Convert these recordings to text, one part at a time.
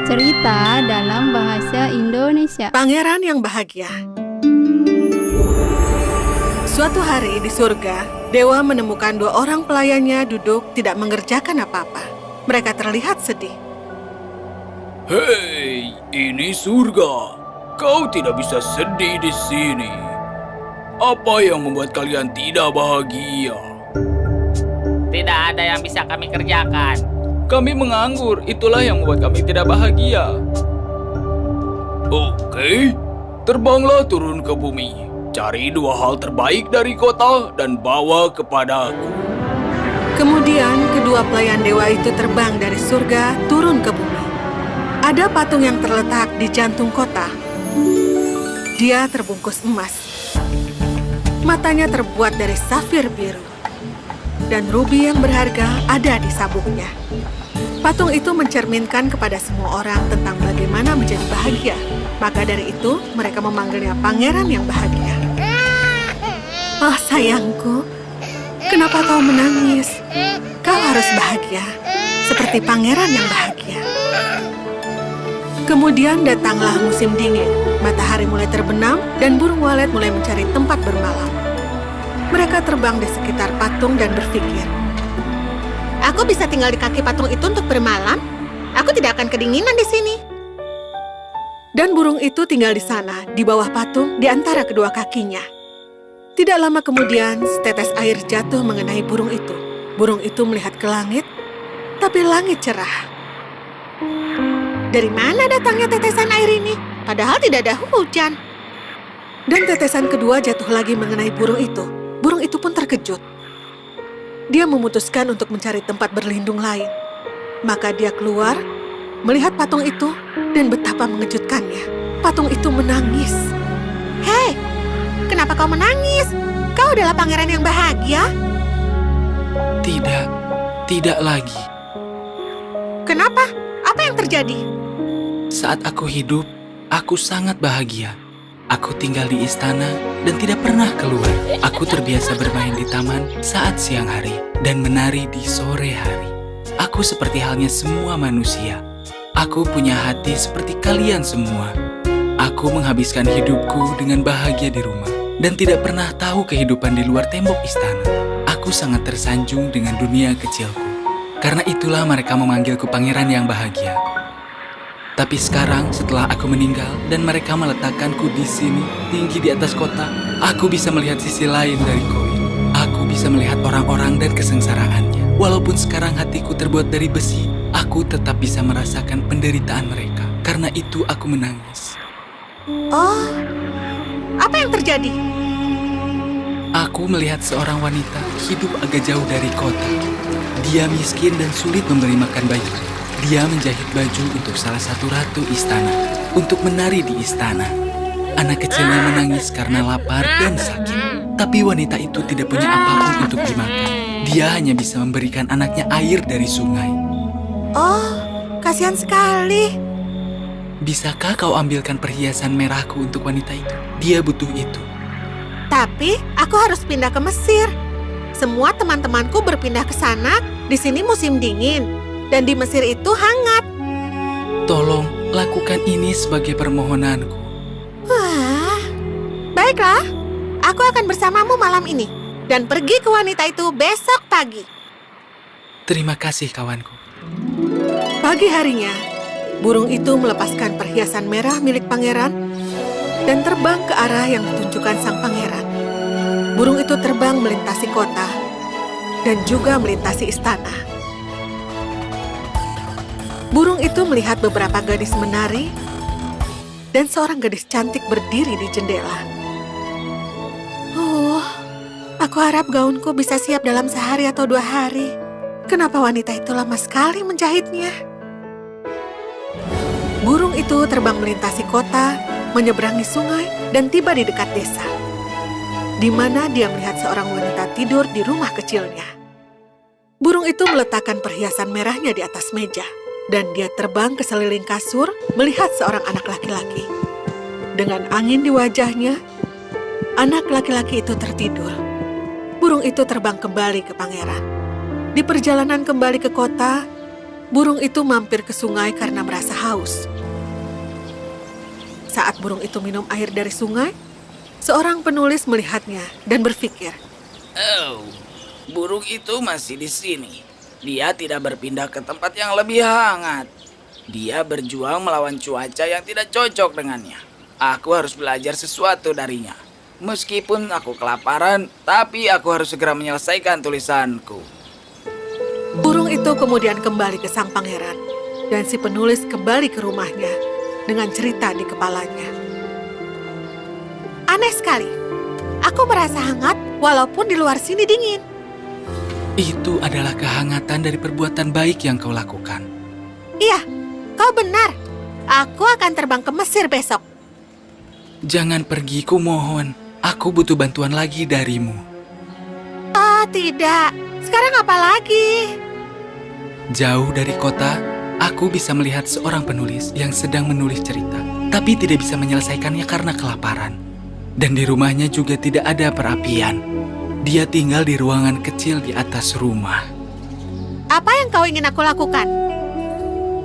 Cerita dalam bahasa Indonesia. Pangeran yang bahagia. Suatu hari di surga, Dewa menemukan 2 orang pelayannya duduk tidak mengerjakan apa-apa. Mereka terlihat sedih. Hei, ini surga. Kau tidak bisa sedih di sini. Apa yang membuat kalian tidak bahagia? Tidak ada yang bisa kami kerjakan. Kami menganggur, itulah yang membuat kami tidak bahagia. Oke, terbanglah turun ke bumi. Cari 2 hal terbaik dari kota dan bawa kepadaku. Kemudian kedua pelayan dewa itu terbang dari surga turun ke bumi. Ada patung yang terletak di jantung kota. Dia terbungkus emas. Matanya terbuat dari safir biru. Dan rubi yang berharga ada di sabuknya. Patung itu mencerminkan kepada semua orang tentang bagaimana menjadi bahagia. Maka dari itu, mereka memanggilnya Pangeran yang Bahagia. Oh sayangku, kenapa kau menangis? Kau harus bahagia, seperti Pangeran yang Bahagia. Kemudian datanglah musim dingin. Matahari mulai terbenam dan burung walet mulai mencari tempat bermalam. Mereka terbang di sekitar patung dan berpikir, aku bisa tinggal di kaki patung itu untuk bermalam. Aku tidak akan kedinginan di sini. Dan burung itu tinggal di sana, di bawah patung, di antara kedua kakinya. Tidak lama kemudian, setetes air jatuh mengenai burung itu. Burung itu melihat ke langit, tapi langit cerah. Dari mana datangnya tetesan air ini? Padahal tidak ada hujan. Dan tetesan kedua jatuh lagi mengenai burung itu. Burung itu pun terkejut. Dia memutuskan untuk mencari tempat berlindung lain. Maka dia keluar, melihat patung itu, dan betapa mengejutkannya. Patung itu menangis. Hei, kenapa kau menangis? Kau adalah pangeran yang bahagia. Tidak lagi. Kenapa? Apa yang terjadi? Saat aku hidup, aku sangat bahagia. Aku tinggal di istana dan tidak pernah keluar. Aku terbiasa bermain di taman saat siang hari dan menari di sore hari. Aku seperti halnya semua manusia. Aku punya hati seperti kalian semua. Aku menghabiskan hidupku dengan bahagia di rumah dan tidak pernah tahu kehidupan di luar tembok istana. Aku sangat tersanjung dengan dunia kecilku. Karena itulah mereka memanggilku Pangeran yang Bahagia. Tapi sekarang setelah aku meninggal dan mereka meletakkanku di sini, tinggi di atas kota, aku bisa melihat sisi lain dari koin. Aku bisa melihat orang-orang dan kesengsaraannya. Walaupun sekarang hatiku terbuat dari besi, aku tetap bisa merasakan penderitaan mereka. Karena itu aku menangis. Oh, apa yang terjadi? Aku melihat seorang wanita hidup agak jauh dari kota. Dia miskin dan sulit memberi makan bayi. Dia menjahit baju untuk salah satu ratu istana, untuk menari di istana. Anak kecilnya menangis karena lapar dan sakit. Tapi wanita itu tidak punya apapun untuk dimakan. Dia hanya bisa memberikan anaknya air dari sungai. Oh, kasihan sekali. Bisakah kau ambilkan perhiasan merahku untuk wanita itu? Dia butuh itu. Tapi aku harus pindah ke Mesir. Semua teman-temanku berpindah ke sana. Di sini musim dingin. Dan di Mesir itu hangat. Tolong lakukan ini sebagai permohonanku. Wah, baiklah. Aku akan bersamamu malam ini. Dan pergi ke wanita itu besok pagi. Terima kasih kawanku. Pagi harinya, burung itu melepaskan perhiasan merah milik pangeran dan terbang ke arah yang ditunjukkan sang pangeran. Burung itu terbang melintasi kota dan juga melintasi istana. Burung itu melihat beberapa gadis menari dan seorang gadis cantik berdiri di jendela. Aku harap gaunku bisa siap dalam sehari atau 2 hari. Kenapa wanita itu lama sekali menjahitnya? Burung itu terbang melintasi kota, menyeberangi sungai, dan tiba di dekat desa, di mana dia melihat seorang wanita tidur di rumah kecilnya. Burung itu meletakkan perhiasan merahnya di atas meja. Dan dia terbang ke seliling kasur melihat seorang anak laki-laki. Dengan angin di wajahnya, anak laki-laki itu tertidur. Burung itu terbang kembali ke pangeran. Di perjalanan kembali ke kota, burung itu mampir ke sungai karena merasa haus. Saat burung itu minum air dari sungai, seorang penulis melihatnya dan berpikir, Oh, burung itu masih di sini. Dia tidak berpindah ke tempat yang lebih hangat. Dia berjuang melawan cuaca yang tidak cocok dengannya. Aku harus belajar sesuatu darinya. Meskipun aku kelaparan, tapi aku harus segera menyelesaikan tulisanku. burung itu kemudian kembali ke sang pangeran, dan si penulis kembali ke rumahnya dengan cerita di kepalanya. Aneh sekali, aku merasa hangat walaupun di luar sini dingin. Itu adalah kehangatan dari perbuatan baik yang kau lakukan. Iya, kau benar. Aku akan terbang ke Mesir besok. Jangan pergi, ku mohon. Aku butuh bantuan lagi darimu. Oh, tidak. Sekarang apa lagi? Jauh dari kota, aku bisa melihat seorang penulis yang sedang menulis cerita, tapi tidak bisa menyelesaikannya karena kelaparan. Dan di rumahnya juga tidak ada perapian. Dia tinggal di ruangan kecil di atas rumah. Apa yang kau ingin aku lakukan?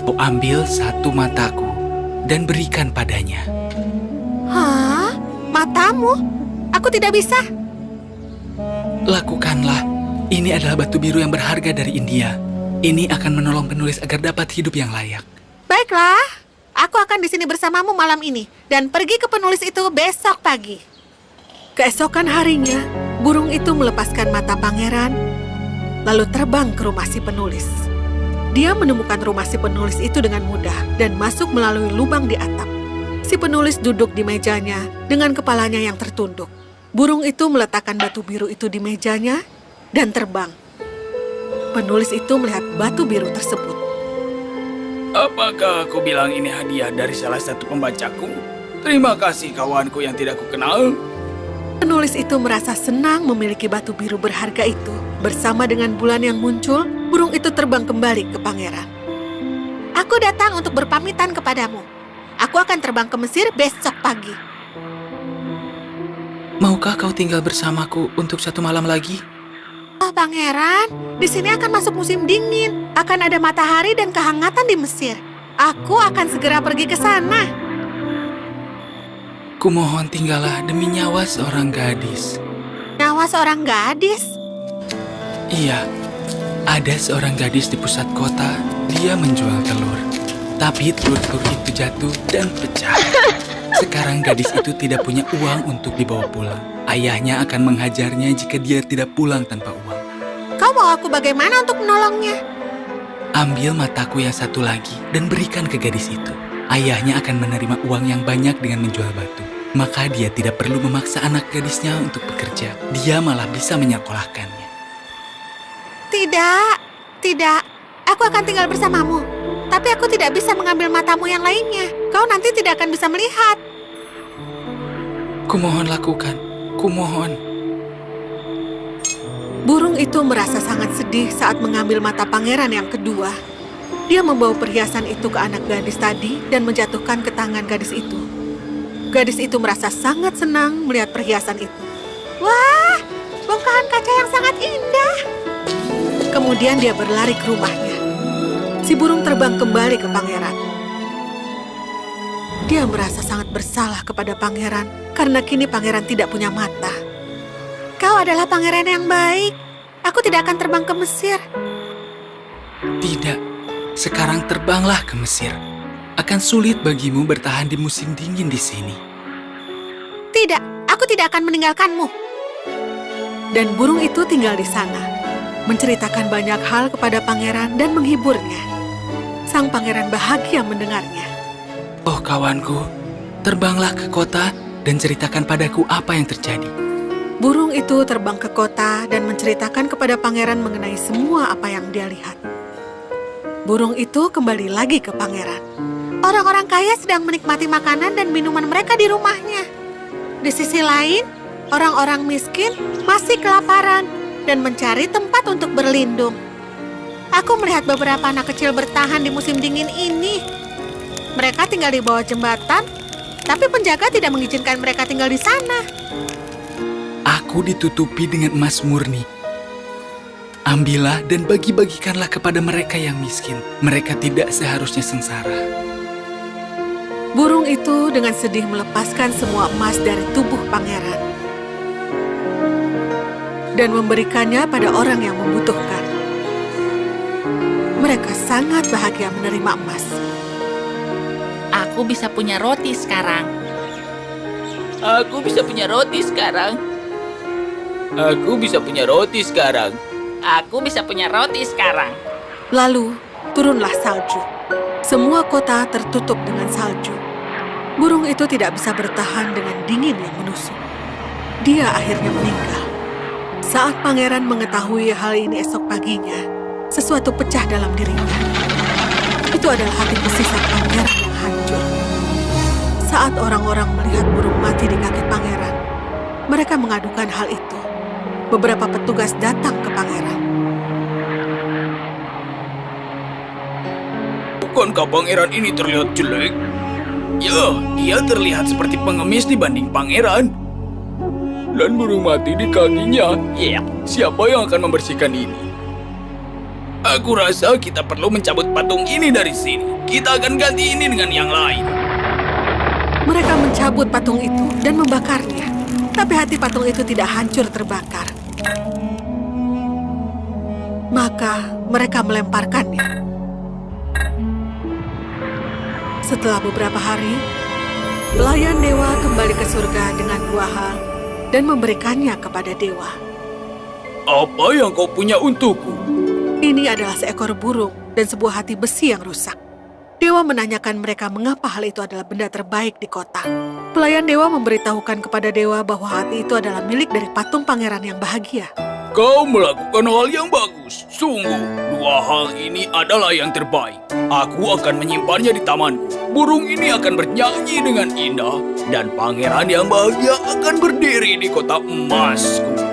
Aku ambil satu mataku dan berikan padanya. Hah? Matamu? Aku tidak bisa. Lakukanlah. Ini adalah batu biru yang berharga dari India. Ini akan menolong penulis agar dapat hidup yang layak. Baiklah, aku akan di sini bersamamu malam ini dan pergi ke penulis itu besok pagi. Keesokan harinya, burung itu melepaskan mata pangeran, lalu terbang ke rumah si penulis. Dia menemukan rumah si penulis itu dengan mudah dan masuk melalui lubang di atap. Si penulis duduk di mejanya dengan kepalanya yang tertunduk. Burung itu meletakkan batu biru itu di mejanya dan terbang. Penulis itu melihat batu biru tersebut. Apakah aku bilang ini hadiah dari salah satu pembacaku? Terima kasih kawanku yang tidak kukenal. Penulis itu merasa senang memiliki batu biru berharga itu. Bersama dengan bulan yang muncul, burung itu terbang kembali ke pangeran. Aku datang untuk berpamitan kepadamu. Aku akan terbang ke Mesir besok pagi. Maukah kau tinggal bersamaku untuk satu malam lagi? Oh, pangeran, di sini akan masuk musim dingin. Akan ada matahari dan kehangatan di Mesir. Aku akan segera pergi ke sana. Kumohon tinggallah demi nyawa seorang gadis. Nyawa seorang gadis? Iya, ada seorang gadis di pusat kota. Dia menjual telur. Tapi telur-telur itu jatuh dan pecah. Sekarang gadis itu tidak punya uang untuk dibawa pulang. Ayahnya akan menghajarnya jika dia tidak pulang tanpa uang. Kau mau aku bagaimana untuk menolongnya? Ambil mataku yang satu lagi dan berikan ke gadis itu. Ayahnya akan menerima uang yang banyak dengan menjual batu. Maka dia tidak perlu memaksa anak gadisnya untuk bekerja. Dia malah bisa menyekolahkannya. Tidak, tidak. Aku akan tinggal bersamamu. Tapi aku tidak bisa mengambil matamu yang lainnya. Kau nanti tidak akan bisa melihat. Kumohon lakukan. Kumohon. Burung itu merasa sangat sedih saat mengambil mata pangeran yang kedua. Dia membawa perhiasan itu ke anak gadis tadi dan menjatuhkan ke tangan gadis itu. Gadis itu merasa sangat senang melihat perhiasan itu. Wah, bongkahan kaca yang sangat indah. Kemudian dia berlari ke rumahnya. Si burung terbang kembali ke pangeran. Dia merasa sangat bersalah kepada pangeran karena kini pangeran tidak punya mata. Kau adalah pangeran yang baik. Aku tidak akan terbang ke Mesir. Tidak. Sekarang terbanglah ke Mesir. Akan sulit bagimu bertahan di musim dingin di sini. Tidak, aku tidak akan meninggalkanmu. Dan burung itu tinggal di sana, menceritakan banyak hal kepada pangeran dan menghiburnya. Sang pangeran bahagia mendengarnya. Oh kawanku, terbanglah ke kota dan ceritakan padaku apa yang terjadi. Burung itu terbang ke kota dan menceritakan kepada pangeran mengenai semua apa yang dia lihat. Burung itu kembali lagi ke pangeran. Orang-orang kaya sedang menikmati makanan dan minuman mereka di rumahnya. Di sisi lain, orang-orang miskin masih kelaparan dan mencari tempat untuk berlindung. Aku melihat beberapa anak kecil bertahan di musim dingin ini. Mereka tinggal di bawah jembatan, tapi penjaga tidak mengizinkan mereka tinggal di sana. Aku ditutupi dengan emas murni. Ambillah dan bagi-bagikanlah kepada mereka yang miskin. Mereka tidak seharusnya sengsara. Burung itu dengan sedih melepaskan semua emas dari tubuh pangeran dan memberikannya pada orang yang membutuhkan. Mereka sangat bahagia menerima emas. Aku bisa punya roti sekarang. Aku bisa punya roti sekarang. Aku bisa punya roti sekarang. Aku bisa punya roti sekarang. Lalu turunlah salju. Semua kota tertutup dengan salju. Burung itu tidak bisa bertahan dengan dingin yang menusuk. Dia akhirnya meninggal. Saat pangeran mengetahui hal ini esok paginya, sesuatu pecah dalam dirinya. Itu adalah hati besi sang pangeran yang hancur. Saat orang-orang melihat burung mati di kaki pangeran, mereka mengadukan hal itu. Beberapa petugas datang ke pangeran. Bukankah pangeran ini terlihat jelek? Ya, dia terlihat seperti pengemis dibanding pangeran. Dan burung mati di kakinya. Ya, siapa yang akan membersihkan ini? Aku rasa kita perlu mencabut patung ini dari sini. Kita akan ganti ini dengan yang lain. Mereka mencabut patung itu dan membakarnya. Tapi hati patung itu tidak hancur terbakar. Maka mereka melemparkannya. Setelah beberapa hari, pelayan dewa kembali ke surga dengan dua hal dan memberikannya kepada dewa. Apa yang kau punya untukku? Ini adalah seekor burung dan sebuah hati besi yang rusak. Dewa menanyakan mereka mengapa hal itu adalah benda terbaik di kota. Pelayan dewa memberitahukan kepada dewa bahwa hati itu adalah milik dari patung pangeran yang bahagia. Kau melakukan hal yang bagus. Sungguh, dua hal ini adalah yang terbaik. Aku akan menyimpannya di tamanku. Burung ini akan bernyanyi dengan indah. Dan pangeran yang bahagia akan berdiri di kota emasku.